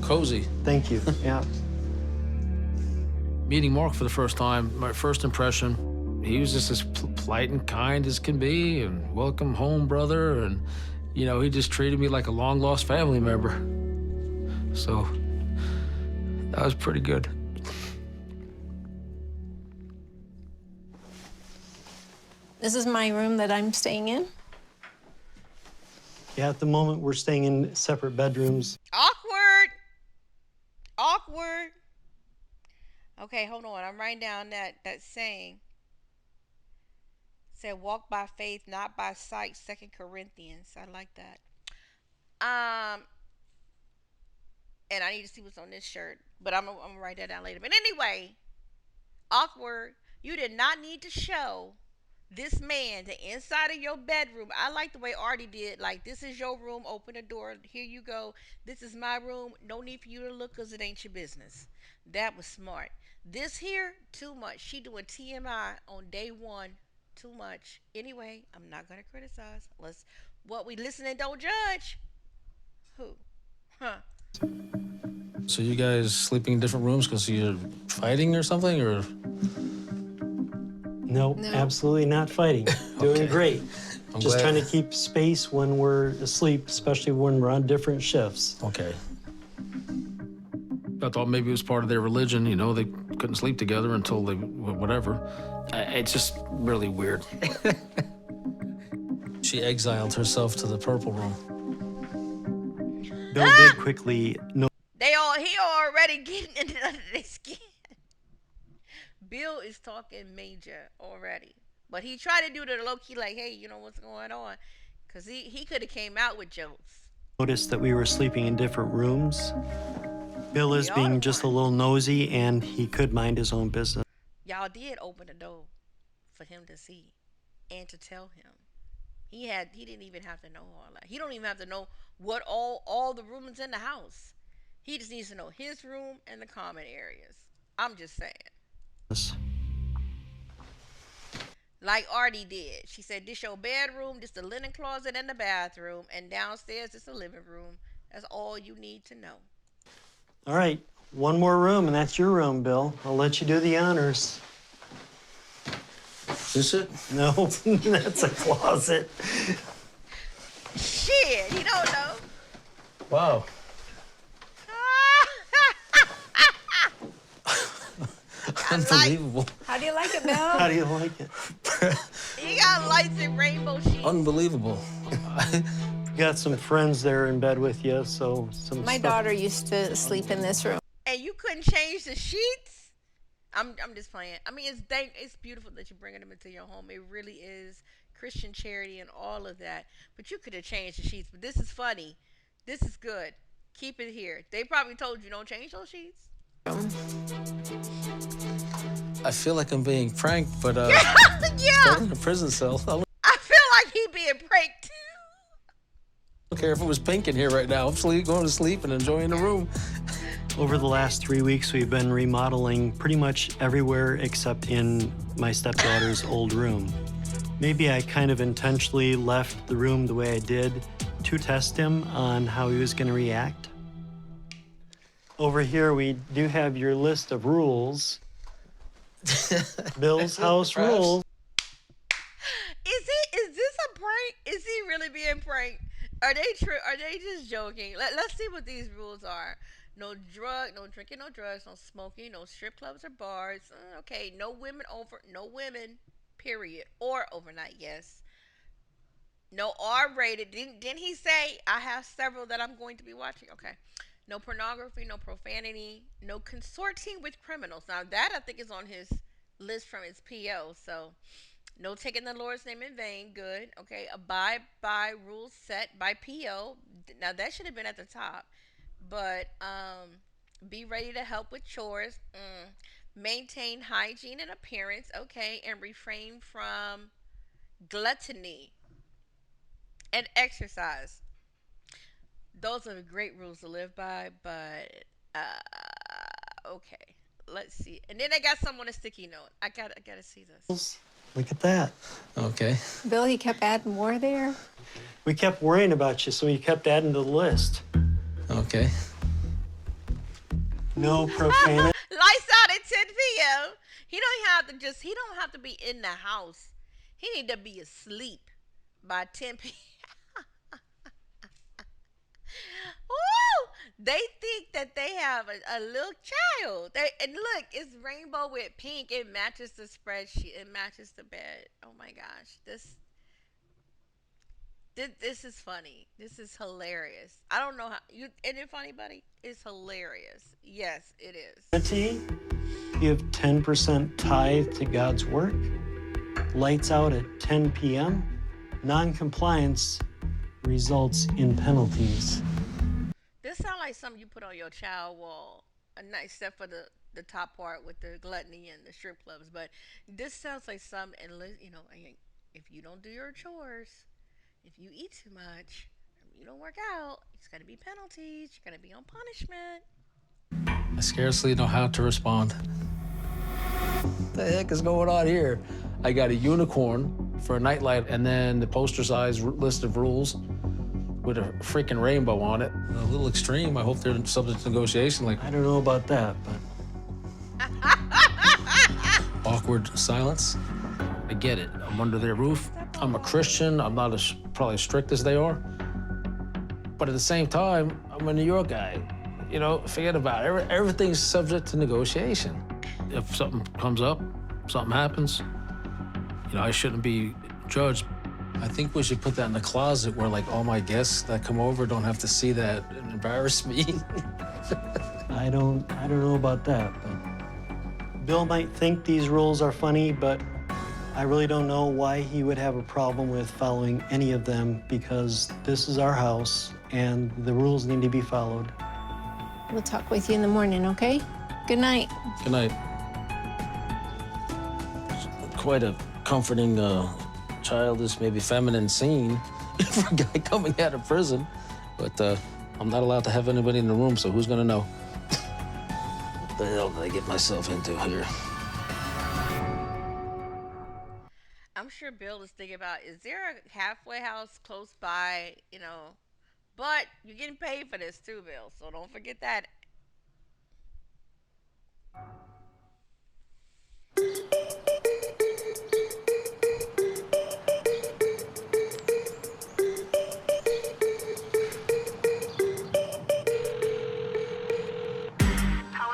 cozy. Thank you. Yeah. Meeting Mark for the first time, my first impression, he was just as polite and kind as can be, and welcome home, brother, and you know, he just treated me like a long-lost family member. So that was pretty good. This is my room that I'm staying in. Yeah, at the moment, we're staying in separate bedrooms. Awkward. Awkward. Okay, hold on. I'm writing down that saying. It said, walk by faith, not by sight, 2 Corinthians. I like that. And I need to see what's on this shirt. But I'm gonna write that down later. But anyway, awkward. You did not need to show this man the inside of your bedroom. I like the way Artie did. Like, this is your room. Open the door. Here you go. This is my room. No need for you to look because it ain't your business. That was smart. This here, too much. She doing TMI on day one. Too much. Anyway, I'm not going to criticize. What we listen and don't judge. Who? Huh. So you guys sleeping in different rooms because you're fighting or something, or? No, absolutely not fighting. Doing great. I'm Just glad. trying to keep space when we're asleep, especially when we're on different shifts. Okay. I thought maybe it was part of their religion, you know, they couldn't sleep together until they, whatever. It's just really weird. She exiled herself to the purple room. Bill did quickly He already getting into their skin. Bill is talking major already. But he tried to do the low-key like, hey, you know what's going on? Because he could have came out with jokes. noticed that we were sleeping in different rooms. Bill is being just a little nosy, and he could mind his own business. Y'all did open the door for him to see and to tell him. He didn't even have to know all that. He don't even have to know what all the rooms in the house. He just needs to know his room and the common areas. I'm just saying. Like Artie did. She said, this your bedroom, this the linen closet and the bathroom, and downstairs is the living room. That's all you need to know. All right, one more room, and that's your room, Bill. I'll let you do the honors. Is this it? No, that's a closet. Shit, he don't know. Wow. Unbelievable. How do you like it, Bill? How do you like it? You got lights and rainbow sheets. Unbelievable. You got some friends there in bed with you, so some My stuff. daughter used to sleep in this room. And you couldn't change the sheets? I'm just playing. I mean, it's beautiful that you're bringing them into your home. It really is Christian charity and all of that. But you could have changed the sheets. But this is funny. This is good. Keep it here. They probably told you don't change those sheets. I feel like I'm being pranked, but Yeah. still in a prison cell. I feel like he being pranked. I don't care if it was pink in here right now. I'm going to sleep and enjoying the room. Over the last 3 weeks, we've been remodeling pretty much everywhere except in my stepdaughter's old room. Maybe I kind of intentionally left the room the way I did to test him on how he was going to react. Over here, we do have your list of rules. Bill's house rules. Is this a prank? Is he really being pranked? Are they just joking? Let's see what these rules are. No drinking, no drugs, no smoking, no strip clubs or bars. Okay, no women, period, or overnight. Yes. No R-rated. Didn't he say I have several that I'm going to be watching? Okay. No pornography, no profanity, no consorting with criminals. Now that I think is on his list from his PO. So no taking the Lord's name in vain. Good. Okay. Abide by rules set by PO. Now that should have been at the top. But be ready to help with chores. Maintain hygiene and appearance. Okay. And refrain from gluttony and exercise. Those are great rules to live by, but okay. Let's see. And then I got some on a sticky note. I gotta see this. Look at that. Okay. Bill, he kept adding more there. We kept worrying about you, so we kept adding to the list. Okay. No profanity. Lights out at 10 p.m. He don't have to be in the house. He need to be asleep by 10 p.m. Woo! They think that they have a little child. And look, it's rainbow with pink. It matches the spreadsheet. It matches the bed. Oh my gosh, this is funny. This is hilarious. I don't know how isn't it funny, buddy? It's hilarious. Yes, it is. Give 10% tithe to God's work. Lights out at 10 p.m. Non-compliance results in penalties. This sounds like something you put on your child wall. Except for the top part with the gluttony and the strip clubs. But this sounds like some, and if you don't do your chores, if you eat too much, you don't work out, it's going to be penalties. You're going to be on punishment. I scarcely know how to respond. What the heck is going on here? I got a unicorn for a nightlight, and then the poster size list of rules with a freaking rainbow on it. A little extreme. I hope they're subject to negotiation. Like, I don't know about that, but awkward silence. I get it. I'm under their roof. I'm a Christian. I'm not probably as strict as they are. But at the same time, I'm a New York guy. You know, forget about it. Everything's subject to negotiation. If something comes up, something happens, I shouldn't be judged. I think we should put that in the closet where, like, all my guests that come over don't have to see that and embarrass me. I don't know about that, but Bill might think these rules are funny, but I really don't know why he would have a problem with following any of them, because this is our house and the rules need to be followed. We'll talk with you in the morning, okay? Good night. Good night. Quite a comforting, childish, maybe feminine scene for a guy coming out of prison. But I'm not allowed to have anybody in the room, so who's gonna know? What the hell did I get myself into here? I'm sure Bill is thinking about, is there a halfway house close by, But you're getting paid for this too, Bill, so don't forget that.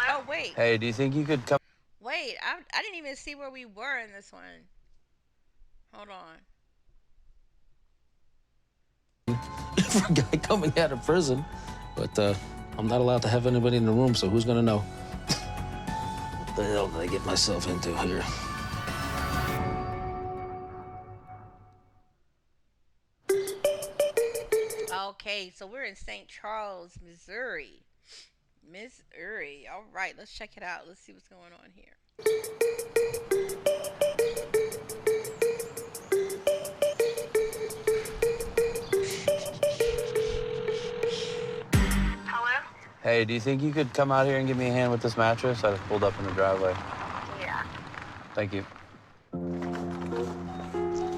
Oh, wait. Hey, do you think you could come? Wait, I to see where we were in this one. Hold on. For a guy coming out of prison. But I'm not allowed to have anybody in the room, so who's gonna know? What the hell did I get myself into here? Okay, so we're in St. Charles, Missouri. Missouri. All right, let's check it out. Let's see what's going on here. Hey, do you think you could come out here and give me a hand with this mattress? I just pulled up in the driveway. Yeah. Thank you.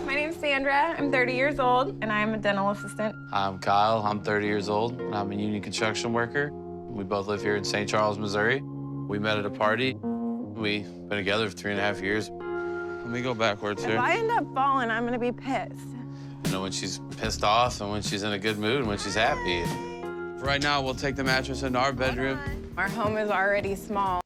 My name's Sandra. I'm 30 years old, and I'm a dental assistant. I'm Kyle. I'm 30 years old, and I'm a union construction worker. We both live here in St. Charles, Missouri. We met at a party. We've been together for 3.5 years. Let me go backwards here. If I end up falling, I'm gonna be pissed. You know, when she's pissed off and when she's in a good mood and when she's happy. Right now, we'll take the mattress into our bedroom. Our home is already small.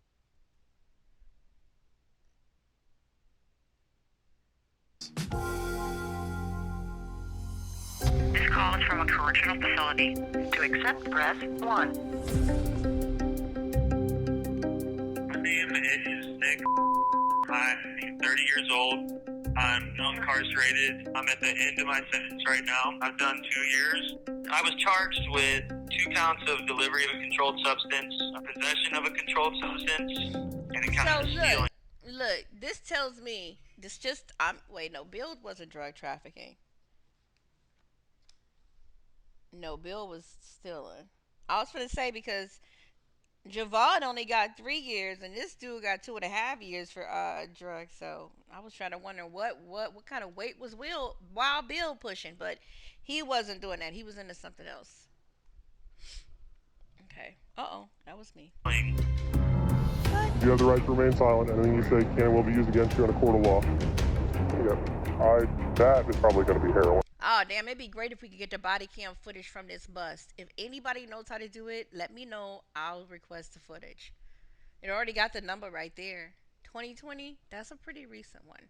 This call is from a correctional facility. To accept, press 1. My name is Nick. I'm 30 years old. I'm incarcerated. I'm at the end of my sentence right now. I've done 2 years. I was charged with 2 counts of delivery of a controlled substance, possession of a controlled substance, and a count of stealing. Look, this tells me this just wait, no, Bill wasn't drug trafficking. No, Bill was stealing. I was gonna say because Javon only got 3 years and this dude got 2.5 years for drugs. So I was trying to wonder what kind of weight was Wild Bill pushing, but he wasn't doing that. He was into something else. Okay. That was me. You have the right to remain silent. Anything you say can and will be used against you in a court of law. That is probably going to be heroin. Oh, damn, it'd be great if we could get the body cam footage from this bust. If anybody knows how to do it, let me know. I'll request the footage. It already got the number right there. 2020, that's a pretty recent one.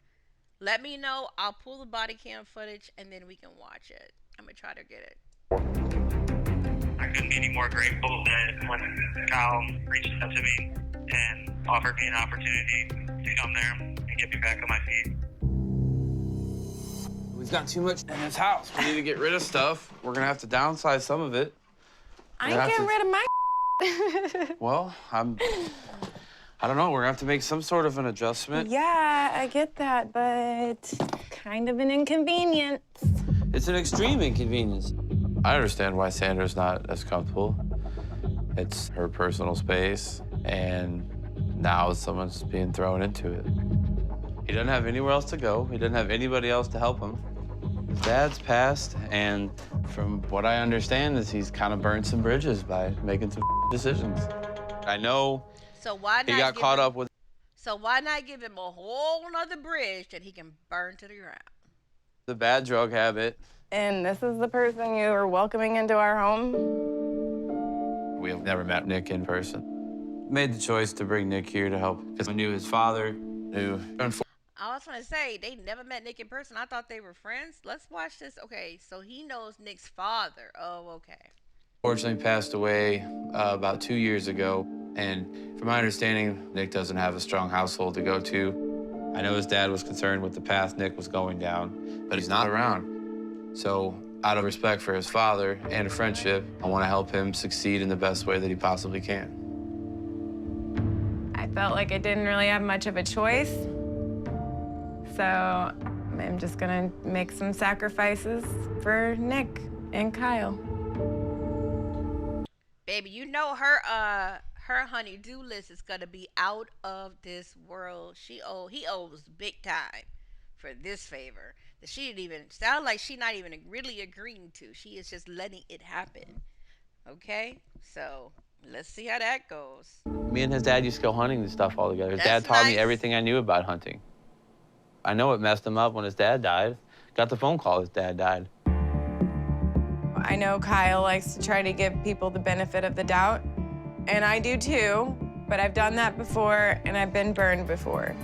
Let me know. I'll pull the body cam footage, and then we can watch it. I'm going to try to get it. I couldn't be any more grateful that when Kyle reached out to me and offered me an opportunity to come there and get me back on my feet. We've got too much in this house. We need to get rid of stuff. We're gonna have to downsize some of it. I ain't getting rid of my Well, I don't know. We're gonna have to make some sort of an adjustment. Yeah, I get that, but kind of an inconvenience. It's an extreme inconvenience. I understand why Sandra's not as comfortable. It's her personal space, and now someone's being thrown into it. He doesn't have anywhere else to go. He doesn't have anybody else to help him. His dad's passed, and from what I understand is he's kind of burned some bridges by making some decisions. I know So why he not got caught up with. So why not give him a whole nother bridge that he can burn to the ground? The bad drug habit. And this is the person you are welcoming into our home? We have never met Nick in person. Made the choice to bring Nick here to help because I knew his father, I was going to say, they never met Nick in person. I thought they were friends. Let's watch this. Okay, so he knows Nick's father. Oh, okay. unfortunately passed away about 2 years ago. And from my understanding, Nick doesn't have a strong household to go to. I know his dad was concerned with the path Nick was going down, but he's not around. So out of respect for his father and a friendship, I want to help him succeed in the best way that he possibly can. I felt like I didn't really have much of a choice. So I'm just gonna make some sacrifices for Nick and Kyle. Baby, you know her honey-do list is gonna be out of this world. He owes big time for this favor that she didn't even sound like she not even really agreeing to. She is just letting it happen. Okay, so let's see how that goes. Me and his dad used to go hunting and stuff all together. His That's dad taught nice. me everything I knew about hunting. I know it messed him up when his dad died. Got the phone call his dad died. I know Kyle likes to try to give people the benefit of the doubt, and I do too, but I've done that before and I've been burned before.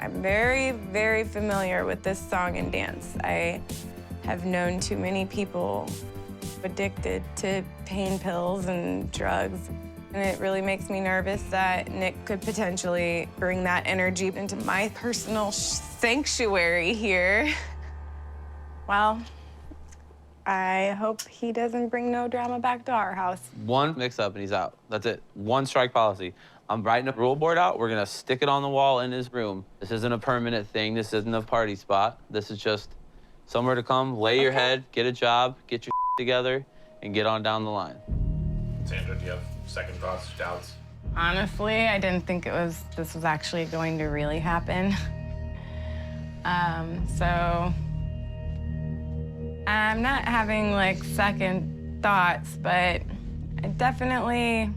I'm very, very familiar with this song and dance. I have known too many people addicted to pain pills and drugs. And it really makes me nervous that Nick could potentially bring that energy into my personal sanctuary here. Well, I hope he doesn't bring no drama back to our house. One mix-up and he's out. That's it. One strike policy. I'm writing a rule board out. We're gonna stick it on the wall in his room. This isn't a permanent thing. This isn't a party spot. This is just somewhere to come, lay your head, get a job, get your together, and get on down the line. Sandra, do you have second thoughts, doubts? Honestly, I didn't think this was actually going to really happen. So I'm not having like second thoughts, but I definitely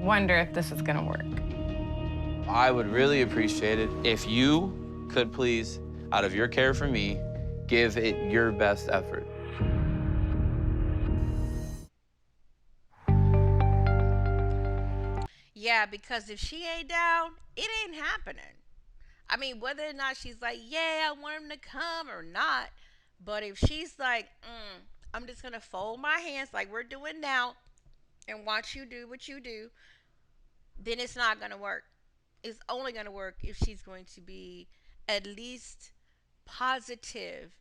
wonder if this is gonna work. I would really appreciate it if you could please, out of your care for me, give it your best effort. Yeah, because if she ain't down, it ain't happening. I mean, whether or not she's like, yeah, I want him to come or not, but if she's like, I'm just gonna fold my hands like we're doing now and watch you do what you do, then it's not gonna work. It's only gonna work if she's going to be at least positive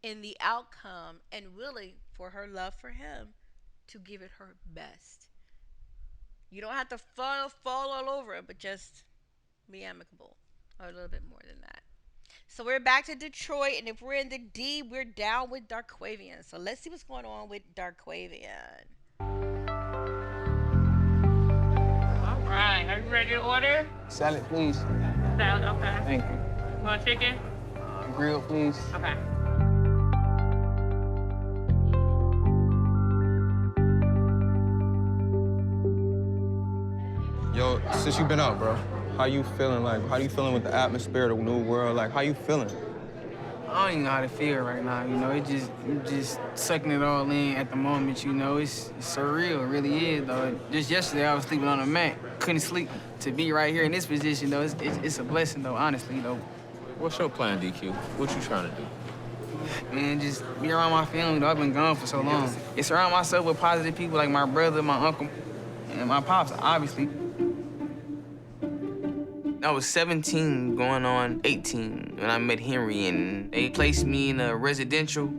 in the outcome and willing for her love for him to give it her best. You don't have to fall all over it, but just be amicable or a little bit more than that. So we're back to Detroit, and if we're in the D, we're down with Darquavian. So let's see what's going on with Darquavian. All right, are you ready to order? Salad, please. Salad, okay. Thank you. Want chicken? Grill, please. Okay. Yo, since you been out, bro, how you feeling? Like, how you feeling with the atmosphere, the new world? Like, how you feeling? I don't even know how to feel right now, you know. You just sucking it all in at the moment, you know. It's surreal, it really is, though. Just yesterday, I was sleeping on a mat, couldn't sleep. To be right here in this position, though, it's a blessing, though, honestly, though. What's your plan, DQ? What you trying to do? Man, just be around my family, though. I've been gone for so long. And surround myself with positive people like my brother, my uncle, and my pops, obviously. I was 17 going on 18 when I met Henry, and they placed me in a residential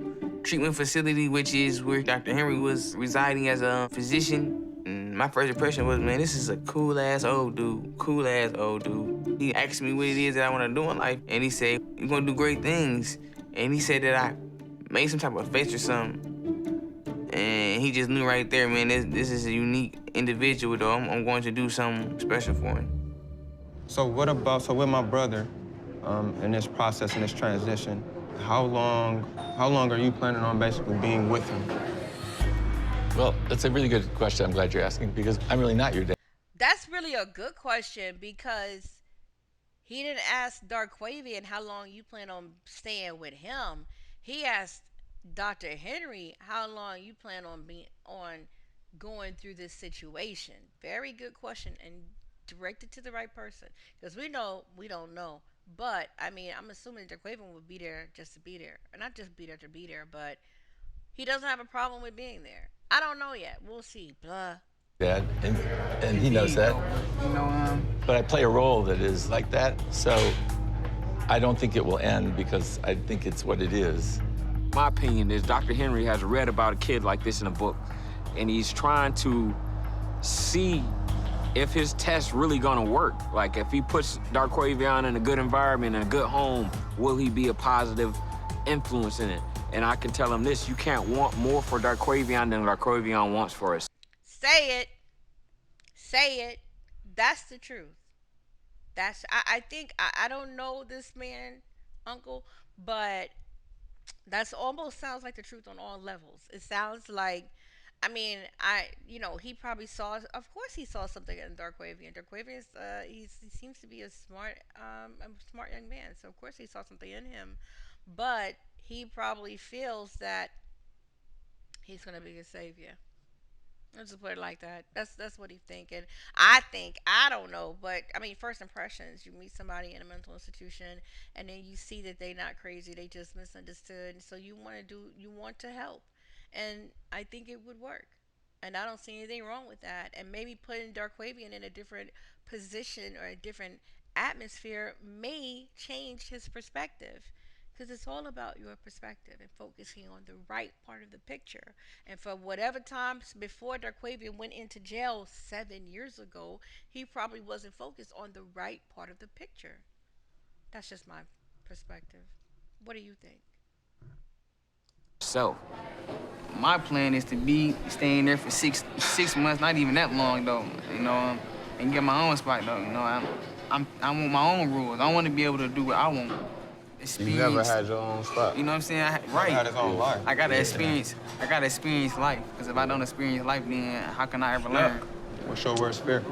treatment facility, which is where Dr. Henry was residing as a physician. And my first impression was, man, this is a cool-ass old dude, cool-ass old dude. He asked me what it is that I want to do in life, and he said, you're going to do great things. And he said that I made some type of face or something. And he just knew right there, man, this is a unique individual, though. I'm going to do something special for him. So with my brother, in this process, in this transition, how long are you planning on basically being with him? Well, that's a really good question. I'm glad you're asking because I'm really not your dad. That's really a good question because he didn't ask Darquavian how long you plan on staying with him. He asked Dr. Henry how long you plan on being on going through this situation. Very good question and directed to the right person because we know we don't know. But I mean, I'm assuming Darquavian would be there just to be there, or not just be there to be there, but he doesn't have a problem with being there. I don't know yet. We'll see. Blah. Dad, and he knows that. You know, But I play a role that is like that, so I don't think it will end because I think it's what it is. My opinion is Dr. Henry has read about a kid like this in a book, and he's trying to see if his test really gonna work. Like, if he puts Darquavian in a good environment, in a good home, will he be a positive influence in it? And I can tell him this, you can't want more for Darquavian than Darquavian wants for us. Say it. Say it. That's the truth. I think I don't know this man, uncle, but that's almost sounds like the truth on all levels. It sounds like, I mean, he probably saw, of course he saw something in Darquavian. Darquavian he seems to be a smart young man. So of course he saw something in him, but he probably feels that he's going to be a savior. Let's just put it like that. That's what he's thinking. I think I don't know, but I mean, first impressions. You meet somebody in a mental institution, and then you see that they not crazy. They just misunderstood. So you want to help, and I think it would work. And I don't see anything wrong with that. And maybe putting Darkwavian in a different position or a different atmosphere may change his perspective. Because it's all about your perspective and focusing on the right part of the picture. And for whatever times before Darkwavian went into jail 7 years ago, he probably wasn't focused on the right part of the picture. That's just my perspective. What do you think? So, my plan is to be staying there for six months, not even that long though, and get my own spot though. I want my own rules. I want to be able to do what I want. You never had your own spot. You know what I'm saying? Right. Had his own life. I gotta experience life. Because if I don't experience life, then how can I ever learn? What's your worst fear? You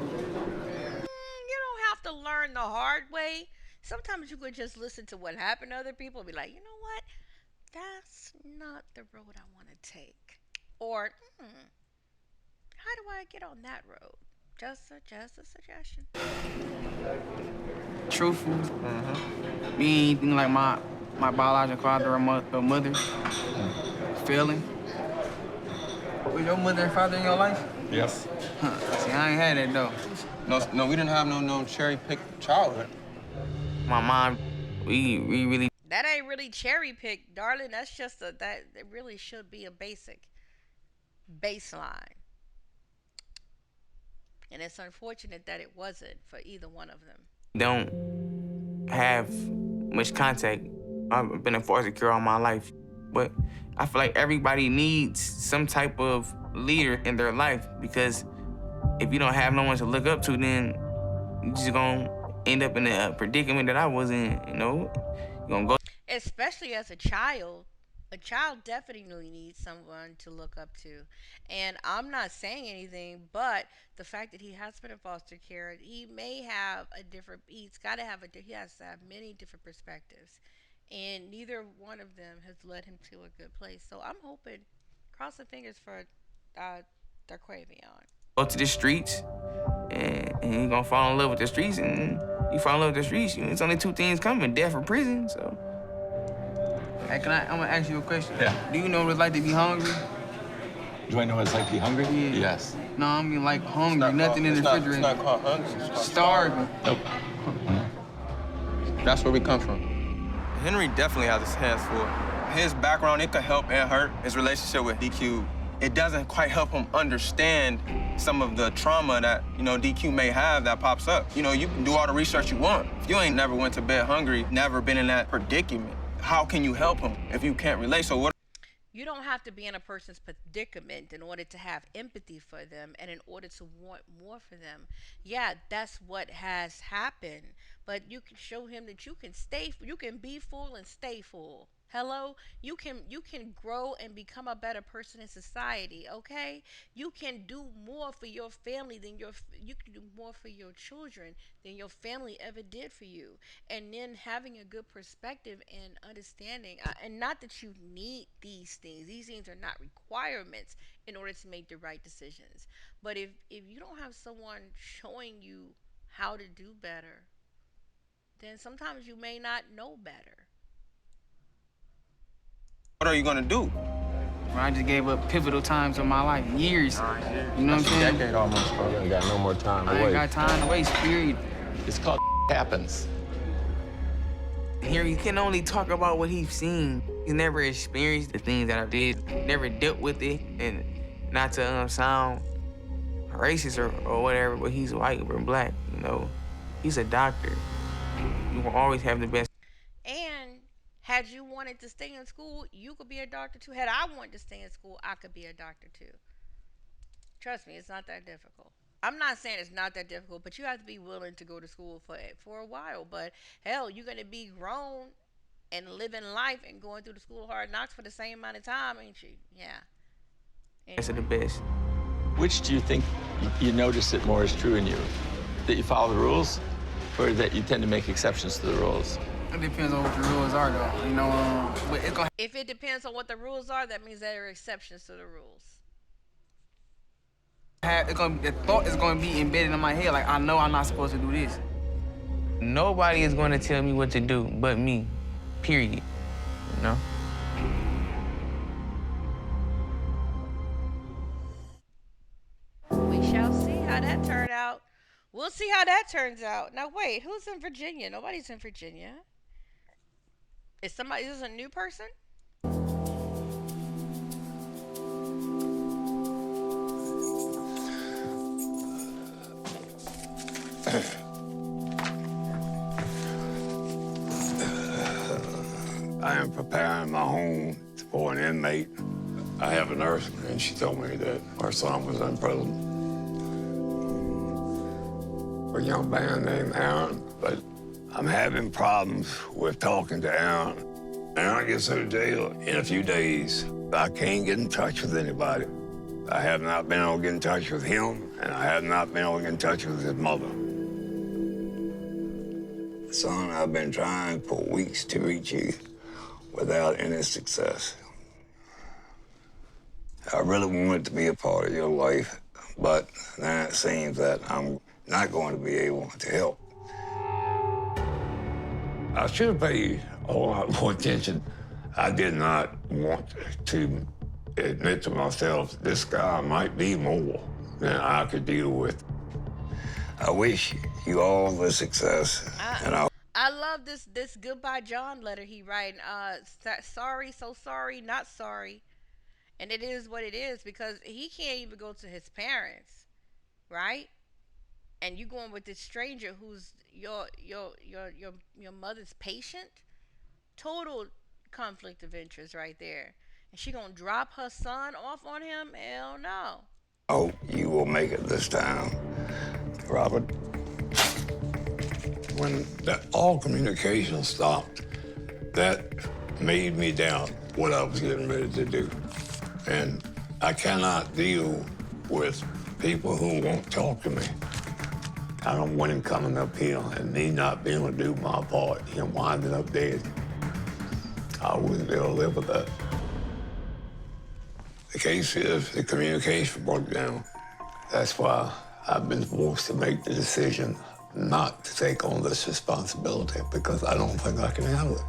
don't have to learn the hard way. Sometimes you could just listen to what happened to other people and be like, you know what? That's not the road I want to take. Or, how do I get on that road? Just a suggestion. Truthful. Be anything like my biological father or mother. Failing. Was your mother and father in your life? Yes. See, I ain't had that though. No, we didn't have no cherry picked childhood. My mom, we really. That ain't really cherry picked, darling. That's just that it really should be a baseline. And it's unfortunate that it wasn't for either one of them. Don't have much contact. I've been in foster care all my life, but I feel like everybody needs some type of leader in their life because if you don't have no one to look up to, then you're just gonna end up in a predicament that I was in. You're gonna go. Especially as a child definitely needs someone to look up to. And I'm not saying anything, but the fact that he has been in foster care, he may have he has to have many different perspectives. And neither one of them has led him to a good place. So I'm hoping, crossing fingers for Darquavion. Go to the streets, and you're gonna fall in love with the streets, and you fall in love with the streets. It's only two things coming: death or prison. So, hey, I'm gonna ask you a question. Yeah. Do you know what it's like to be hungry? Do I know what it's like to be hungry? Yeah. Yes. No, I mean like hungry, nothing in the refrigerator. It's not called hungry. It's called Starving. Nope. That's where we come from. Henry definitely has his hands full. His background, it could help and hurt. His relationship with DQ, it doesn't quite help him understand some of the trauma that, DQ may have that pops up. You can do all the research you want. If you ain't never went to bed hungry, never been in that predicament, how can you help him if you can't relate? So what? You don't have to be in a person's predicament in order to have empathy for them and in order to want more for them. Yeah, that's what has happened. But you can show him that you can be full and stay full. Hello, you can grow and become a better person in society. Okay, you can do more for your family than you can do more for your children than your family ever did for you. And then having a good perspective and understanding, and not that you need these things. These things are not requirements in order to make the right decisions. But if you don't have someone showing you how to do better, then sometimes you may not know better. What are you gonna do? I just gave up pivotal times of my life, years. You know what I'm saying? A decade almost, bro. You ain't got no more time to I ain't waste. got time to waste, period. It's called happens. Here, he can only talk about what he's seen. He's never experienced the things that I did, never dealt with it, and not to sound racist or whatever, but he's white or black, He's a doctor. You will always have the best. And had you wanted to stay in school, you could be a doctor too. Had I wanted to stay in school, I could be a doctor too. Trust me, it's not that difficult. I'm not saying it's not that difficult, but you have to be willing to go to school for a while. But hell, you're gonna be grown and living life and going through the school hard knocks for the same amount of time, ain't you? Yeah. Best of the best. Which do you think you notice it more is true in you? That you follow the rules, or that you tend to make exceptions to the rules? It depends on what the rules are, though. But it's gonna. If it depends on what the rules are, that means there are exceptions to the rules. The thought is gonna be embedded in my head, like I know I'm not supposed to do this. Nobody is gonna tell me what to do but me, period, you know? We shall see how that turned out. We'll see how that turns out. Now wait, who's in Virginia? Nobody's in Virginia. Is this a new person? I am preparing my home for an inmate. I have a nurse, and she told me that her son was in prison. A young man named Aaron, but I'm having problems with talking to Aaron. Aaron gets out of jail in a few days. I can't get in touch with anybody. I have not been able to get in touch with him, and I have not been able to get in touch with his mother. Son, I've been trying for weeks to reach you without any success. I really wanted to be a part of your life, but now it seems that I'm not going to be able to help. I should have paid a whole lot more attention. I did not want to admit to myself this guy might be more than I could deal with. I wish you all the success, and I love this goodbye John letter he writing. Sorry, so sorry, not sorry, and it is what it is because he can't even go to his parents, right? And you going with this stranger who's your mother's patient. Total conflict of interest right there. And she gonna drop her son off on him? Hell no. I hope you will make it this time, Robert. When all communication stopped, that made me doubt what I was getting ready to do. And I cannot deal with people who won't talk to me. I don't want him coming up here and me not being able to do my part, him winding up dead. I wouldn't be able to live with that. The case is the communication broke down. That's why I've been forced to make the decision not to take on this responsibility because I don't think I can handle it.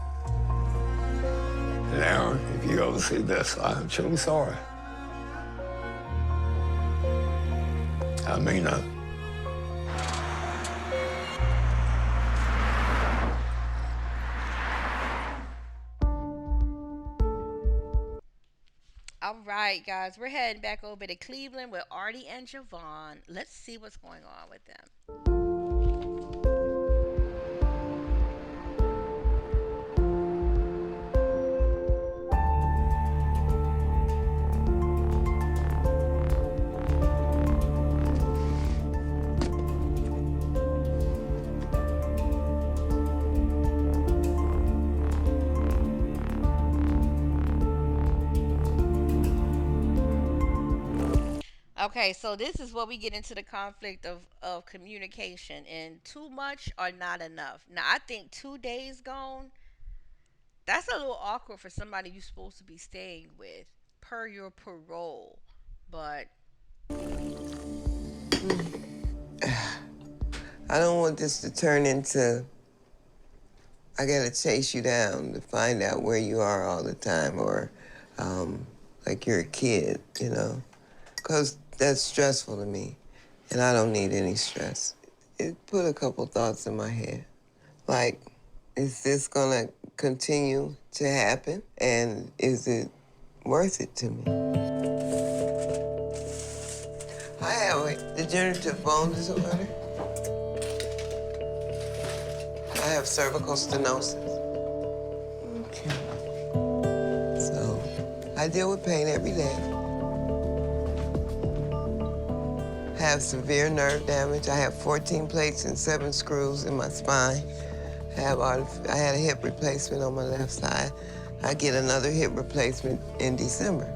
And Aaron, if you ever see this, I'm truly sorry. I mean that. All right, guys, we're heading back over to Cleveland with Artie and Javon. Let's see what's going on with them. Okay, so this is where we get into the conflict of communication and too much or not enough. Now, I think 2 days gone, that's a little awkward for somebody you're supposed to be staying with per your parole. But I don't want this to turn into I gotta chase you down to find out where you are all the time or like you're a kid, you know? Because that's stressful to me, and I don't need any stress. It put a couple thoughts in my head. Like, is this gonna continue to happen? And is it worth it to me? I have a degenerative bone disorder. I have cervical stenosis. Okay. So, I deal with pain every day. I have severe nerve damage. I have 14 plates and 7 screws in my spine. I had a hip replacement on my left side. I get another hip replacement in December.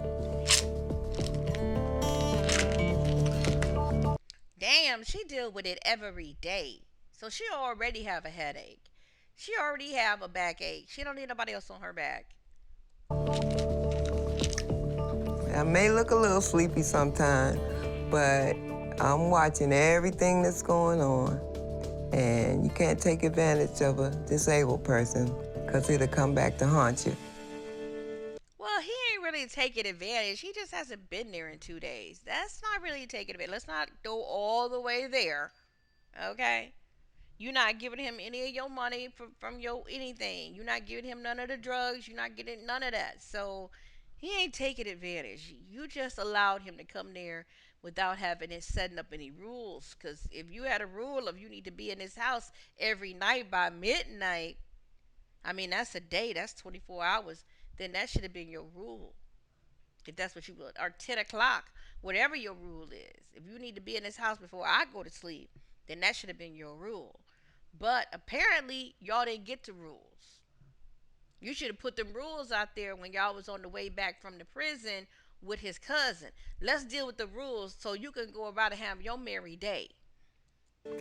damn, she deal with it every day. So she already have a headache. She already have a backache. She don't need nobody else on her back. I may look a little sleepy sometimes, but I'm watching everything that's going on. And you can't take advantage of a disabled person because it'll come back to haunt you. Well, he ain't really taking advantage. He just hasn't been there in 2 days. That's not really taking advantage. Let's not go all the way there. Okay? You're not giving him any of your money from your anything. You're not giving him none of the drugs. You're not getting none of that. So he ain't taking advantage. You just allowed him to come there without having it setting up any rules. Because if you had a rule of you need to be in this house every night by midnight, I mean, that's a day. That's 24 hours. Then that should have been your rule. If that's what you would. Or 10 o'clock. Whatever your rule is. If you need to be in this house before I go to sleep, then that should have been your rule. But apparently, y'all didn't get the rules. You should have put them rules out there when y'all was on the way back from the prison with his cousin. Let's deal with the rules so you can go about and have your merry day.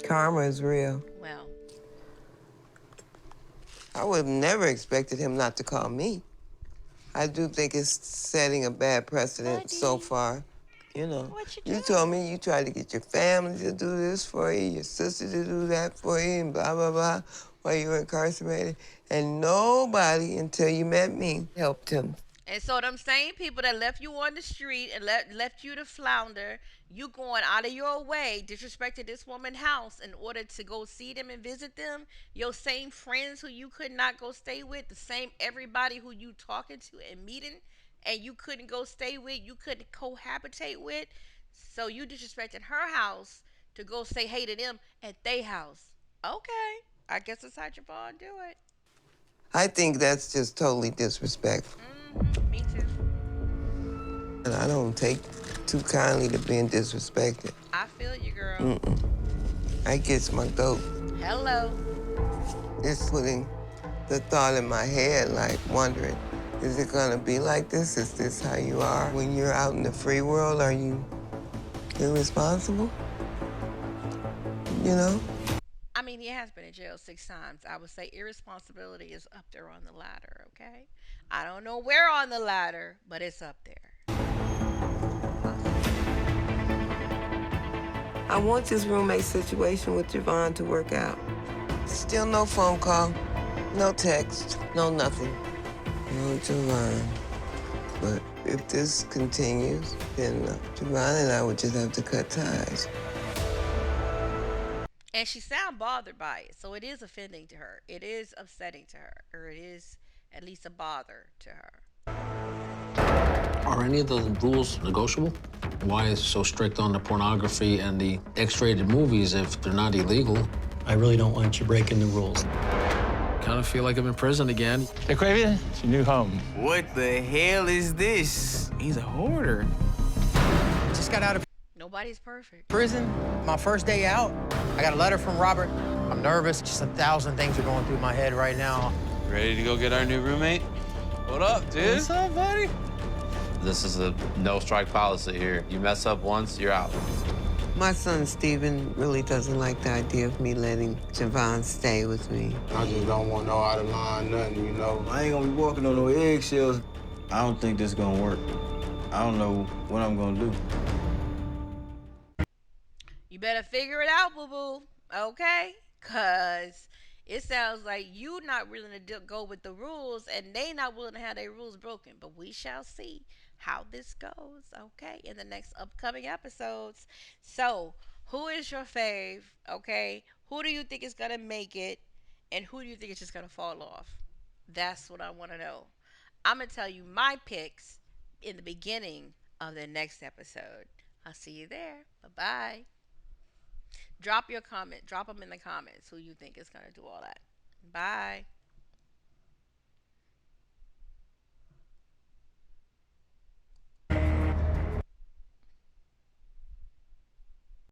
Karma is real. Well, I would have never expected him not to call me. I do think it's setting a bad precedent so far. You know, you told me you tried to get your family to do this for you, your sister to do that for you, and blah, blah, blah, while you were incarcerated. And nobody, until you met me, helped him. and so them same people that left you on the street and left you to flounder, you going out of your way, disrespected this woman's house in order to go see them and visit them. Your same friends who you could not go stay with, the same everybody who you talking to and meeting, and you couldn't go stay with, you couldn't cohabitate with. So you disrespected her house to go say hey to them at their house. Okay, I guess it's how Javon do it. I think that's just totally disrespectful. Me too. And I don't take too kindly to being disrespected. I feel you, girl. I gets my goat. Hello. It's putting the thought in my head, like wondering, is it gonna be like this? Is this how you are when you're out in the free world? Are you irresponsible? You know? I mean, he has been in jail 6 times. I would say irresponsibility is up there on the ladder, okay? I don't know where on the ladder, but it's up there. I want this roommate situation with Javon to work out. Still no phone call, no text, no nothing. No Javon. But if this continues, then Javon and I would just have to cut ties. And she sound bothered by it, so it is offending to her. It is upsetting to her, or it is at least a bother to her. Are any of the rules negotiable? Why is it so strict on the pornography and the X-rated movies if they're not illegal? I really don't want you breaking the rules. Kind of feel like I'm in prison again. Hey, Quavia, it's your new home. What the hell is this? He's a hoarder. Just got out of Nobody's perfect. prison. My first day out. I got a letter from Robert. I'm nervous. Just 1,000 things are going through my head right now. Ready to go get our new roommate? What up, dude? What's up, buddy? This is a no-strike policy here. You mess up once, you're out. My son, Steven, really doesn't like the idea of me letting Javon stay with me. I just don't want no out of line, nothing, you know. I ain't gonna be walking on no eggshells. I don't think this gonna work. I don't know what I'm gonna do. You better figure it out, boo-boo, okay? Because it sounds like you not willing to go with the rules and they not willing to have their rules broken. But we shall see how this goes, okay, in the next upcoming episodes. So, who is your fave, okay? Who do you think is going to make it? And who do you think is just going to fall off? That's what I want to know. I'm going to tell you my picks in the beginning of the next episode. I'll see you there. Bye-bye. Drop your comment. Drop them in the comments who you think is going to do all that. Bye.